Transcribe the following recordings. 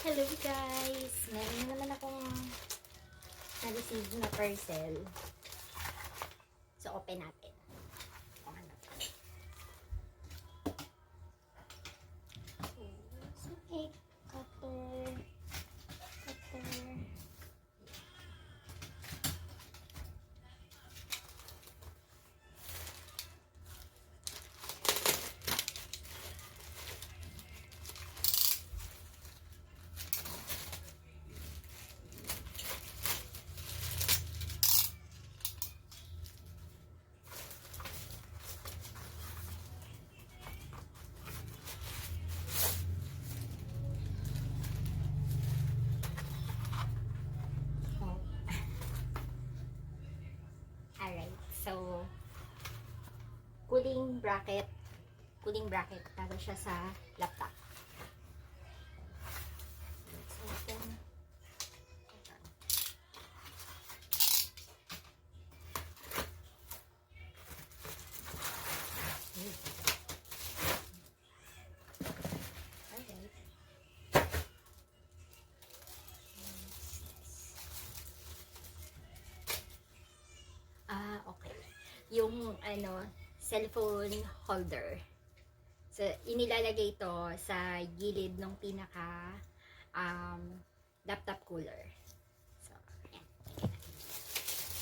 Hello guys! Meron na naman akong na-receive na parcel. So, open natin. Kung ano to. So, okay. Cutter. Alright, so cooling bracket para siya sa laptop. Let's open. Okay. Yung cellphone holder. So, inilalagay ito sa gilid ng pinaka laptop cooler. So, ayan.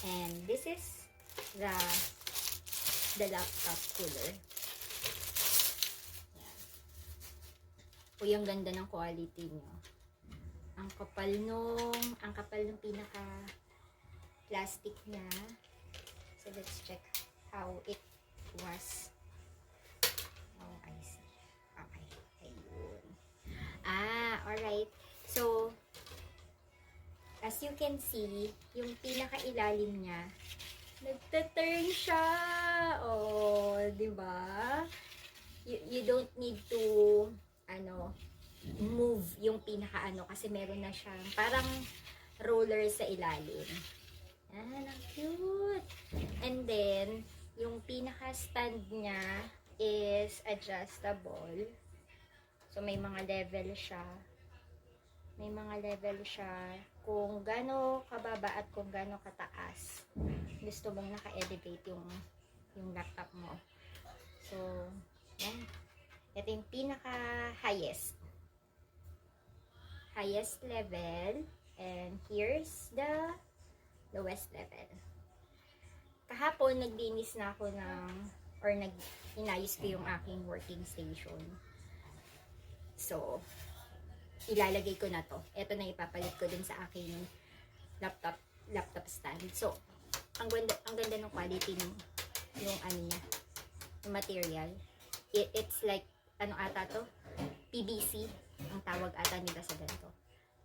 And this is the laptop cooler. Ayan. O, yung ganda ng quality nyo. Ang kapal nung pinaka plastic niya. So, let's check how it was. Oh, I see. Okay. Ayun. Alright. So, as you can see, yung pinaka-ilalim niya, nagta-turn siya. Oh, diba? You don't need to, move yung pinaka-ano kasi meron na siyang parang roller sa ilalim. Ang cute! And then, yung pinaka-stand niya is adjustable. So, may mga level siya. Kung gaano kababa at kung gaano kataas. Gusto mong naka-elevate yung laptop mo. So, yan. Ito yung pinaka-highest. Highest level. And here's the lowest level. Kahapon, naglinis na ako inayos ko yung aking working station. So, ilalagay ko na to. Ito na ipapalit ko din sa aking laptop stand. So, ang ganda ng quality yung niya, yung material. It's like, ata to? PVC, ang tawag ata nila sa ganito.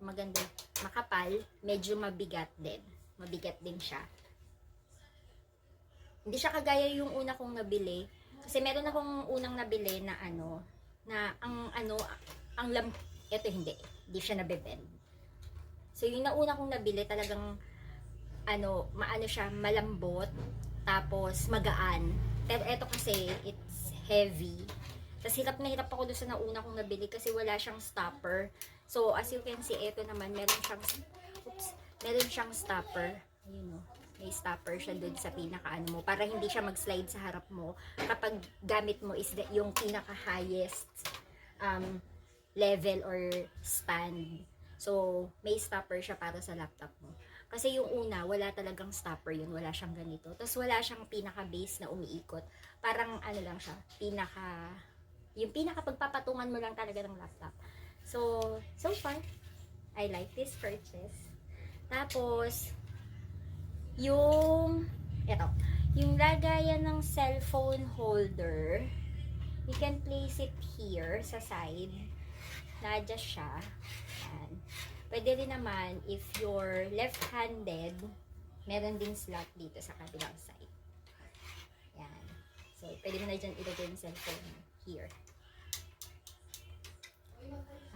Maganda, makapal, medyo mabigat din. Mabigat din siya. Hindi siya kagaya yung una kong nabili. Kasi meron akong unang nabili na ito hindi siya nabebend. So yung nauna kong nabili talagang maano siya, malambot, tapos magaan. Pero ito kasi it's heavy. Tapos hirap na hirap ako doon sa nauna kong nabili kasi wala siyang stopper. So as you can see, ito naman meron siyang stopper. Ayun o. May stopper siya doon sa pinaka mo. Para hindi siya mag-slide sa harap mo. Kapag gamit mo is yung pinaka-highest level or stand. So, may stopper siya para sa laptop mo. Kasi yung una, wala talagang stopper yun. Wala siyang ganito. Tapos wala siyang pinaka-base na umiikot. Parang lang siya. Yung pinaka-pagpapatungan mo lang talaga ng laptop. So far, I like this purchase. Tapos, yung lagayan ng cellphone holder, you can place it here sa side. Na-adjust siya. Yan. Pwede rin naman, if you're left-handed, meron ding slot dito sa kabilang side. Yan. So, pwede mo na dyan ilagay yung cellphone here.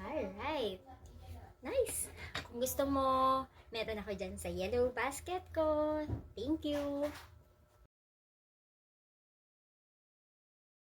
Alright. Nice! Kung gusto mo, meron ako dyan sa yellow basket ko. Thank you!